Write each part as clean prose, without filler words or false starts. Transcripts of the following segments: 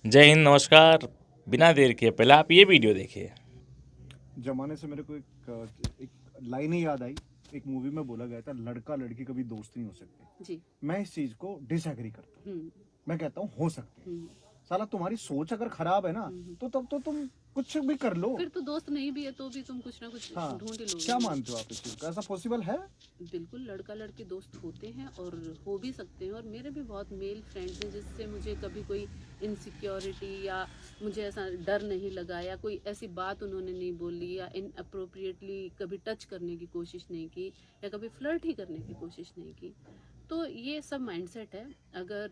जय हिंद, नमस्कार। बिना देर के पहले आप ये वीडियो देखिए। जमाने से मेरे को एक लाइन ही याद आई। एक मूवी में बोला गया था, लड़का लड़की कभी दोस्त नहीं हो सकते। जी। मैं इस चीज को डिसएग्री करता हूँ। हम्म। मैं कहता हूँ हो सकते हैं। हम्म। साला तुम्हारी सोच अगर खराब है ना, तो तब तो तुम कुछ भी कर लो। फिर तो दोस्त नहीं भी है तो भी तुम कुछ ना कुछ हाँ, ढूंढ ही लोगे। क्या मानते हो आप इस चीज को? ऐसा पॉसिबल है? बिल्कुल, लड़का लड़की दोस्त होते हैं और हो भी सकते हैं। और मेरे भी बहुत मेल फ्रेंड्स हैं जिससे मुझे कभी कोई इनसिक्योरिटी या मुझे ऐसा डर नहीं लगा या कोई ऐसी बात उन्होंने नहीं बोली या इनअप्रोप्रिएटली कभी टच करने की कोशिश नहीं की या कभी फ्लर्ट ही करने की कोशिश नहीं की। तो ये सब माइंडसेट है। अगर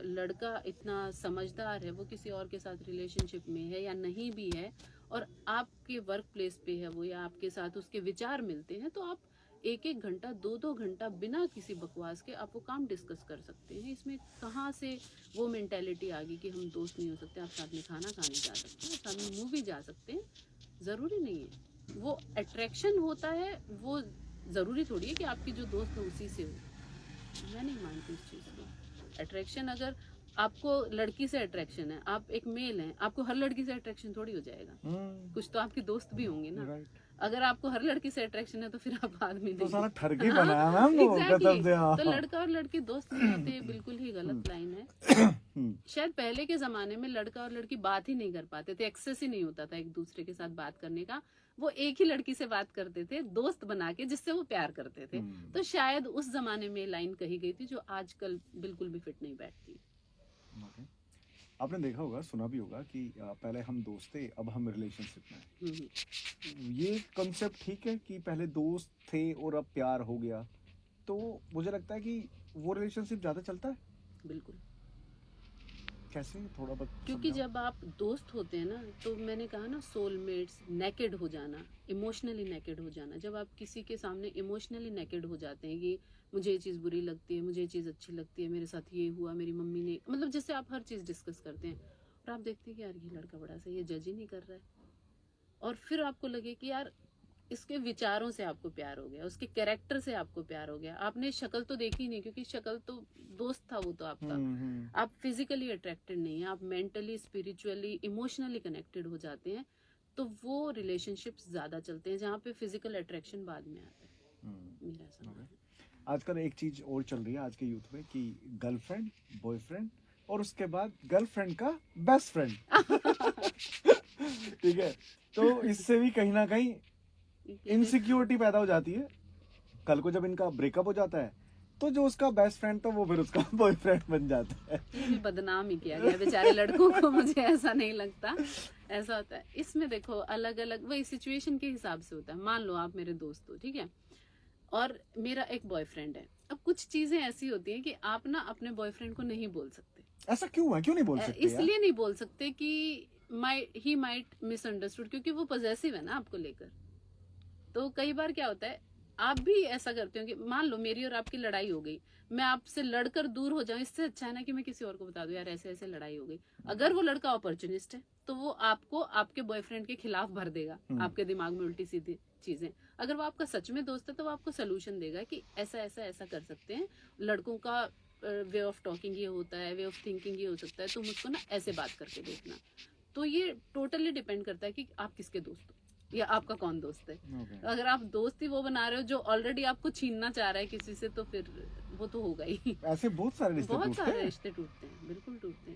लड़का इतना समझदार है, वो किसी और के साथ रिलेशनशिप में है या नहीं भी है, और आपके वर्क प्लेस पे है वो या आपके साथ उसके विचार मिलते हैं, तो आप एक एक घंटा दो दो घंटा बिना किसी बकवास के आप वो काम डिस्कस कर सकते हैं। इसमें कहाँ से वो मेंटेलिटी आ गई कि हम दोस्त नहीं हो सकते? आप साथ में खाना खाने जा सकते हैं, साथ में मूवी जा सकते हैं, ज़रूरी नहीं है। वो अट्रैक्शन होता है, वो ज़रूरी थोड़ी है कि आपकी जो दोस्त है उसी से हो। मैं नहीं मानती इस चीज़ को। अट्रैक्शन, अगर आपको लड़की से अट्रैक्शन है, आप एक मेल हैं, आपको हर लड़की से अट्रैक्शन थोड़ी हो जाएगा। कुछ तो आपके दोस्त भी होंगे ना। अगर आपको हर लड़की से अट्रैक्शन है तो फिर आप आदमी नहीं। तो सारा ठरकी बनाया मैम वो कसम से। हाँ। तो लड़का और लड़की दोस्त नहीं होते, बिल्कुल ही गलत लाइन है। शायद पहले के जमाने में लड़का और लड़की बात ही नहीं कर पाते थे, एक्सेस ही नहीं होता था एक दूसरे के साथ बात करने का। वो एक ही लड़की से बात करते थे दोस्त बना के, जिससे वो प्यार करते थे। तो शायद उस जमाने में लाइन कही गई थी जो आजकल बिल्कुल भी फिट नहीं बैठती। आपने देखा होगा, सुना भी होगा कि पहले हम दोस्त थे, अब हम रिलेशनशिप में हैं। ये कॉन्सेप्ट ठीक है कि पहले दोस्त थे और अब प्यार हो गया, तो मुझे लगता है कि वो रिलेशनशिप ज्यादा चलता है। बिल्कुल। कैसे, थोड़ा बहुत क्योंकि समझाओ। जब आप दोस्त होते हैं ना, तो मैंने कहा ना, सोलमेट्स, नेकेड हो जाना, इमोशनली नेकेड हो जाना। जब आप किसी के सामने इमोशनली नेकेड हो जाते हैं कि मुझे ये चीज़ बुरी लगती है, मुझे ये चीज़ अच्छी लगती है, मेरे साथ ये हुआ, मेरी मम्मी ने, मतलब जैसे आप हर चीज़ डिस्कस करते हैं और आप देखते हैं कि यार ये लड़का बड़ा सही है, जज ही नहीं कर रहा है, और फिर आपको लगे कि यार इसके विचारों से आपको प्यार हो गया, उसके कैरेक्टर से आपको प्यार हो गया। आपने शक्ल तो देखी नहीं, क्योंकि शक्ल तो दोस्त था वो तो आपका। आप फिजिकली अट्रैक्टेड नहीं है, आप मेंटली, स्पिरिचुअली, इमोशनली कनेक्टेड हो जाते हैं। तो वो रिलेशनशिप्स ज्यादा चलते हैं जहाँ पे फिजिकल अट्रैक्शन बाद में आता है। मेरा ऐसा मानना है। आजकल एक चीज और चल रही है आज के यूथ में कि गर्लफ्रेंड, बॉयफ्रेंड और उसके बाद गर्लफ्रेंड का बेस्ट फ्रेंड। ठीक है, तो इससे भी कहीं ना कहीं इनसिक्योरिटी पैदा हो जाती है। कल को जब इनका ब्रेकअप हो जाता है, तो जो उसका बेस्ट फ्रेंड था वो फिर उसका बॉयफ्रेंड बन जाता है। ये भी बदनाम ही किया गया बेचारे लड़कों को, मुझे ऐसा नहीं लगता। ऐसा होता है इसमें, देखो अलग अलग वही सिचुएशन के हिसाब से होता है। मान लो आप मेरे दोस्त हो, ठीक है, और मेरा एक बॉयफ्रेंड है। अब कुछ चीजें ऐसी होती हैं कि आप ना अपने बॉयफ्रेंड को नहीं बोल सकते। ऐसा क्यों है? क्यों नहीं बोल सकते? इसलिए नहीं बोल सकते कि ही माइट मिसअंडरस्टूड, क्योंकि वो पॉजेसिव है ना आपको लेकर। तो कई बार क्या होता है, आप भी ऐसा करते हो कि मान लो मेरी और आपकी लड़ाई हो गई, मैं आपसे लड़कर दूर हो जाऊं, इससे अच्छा है ना कि मैं किसी और को बता दूं यार ऐसे ऐसे लड़ाई हो गई। अगर वो लड़का अपॉर्चुनिस्ट है तो वो आपको आपके बॉयफ्रेंड के खिलाफ भर देगा, आपके दिमाग में उल्टी सीधी चीजें। अगर वो आपका सच में दोस्त है तो वो आपको सोल्यूशन देगा कि ऐसा ऐसा ऐसा कर सकते हैं। लड़कों का वे ऑफ टॉकिंग ये होता है, वे ऑफ थिंकिंग ये हो सकता है, तुम उसको ना ऐसे बात करके देखना। तो ये टोटली डिपेंड करता है कि आप किसके दोस्त हो या आपका कौन दोस्त है। अगर आप दोस्त ही वो बना रहे हो जो ऑलरेडी आपको छीनना चाह रहा है किसी से, तो फिर वो तो होगा ही। ऐसे बहुत सारे रिश्ते बहुत टूटते सारे हैं। रिश्ते टूटते हैं, बिल्कुल टूटते हैं।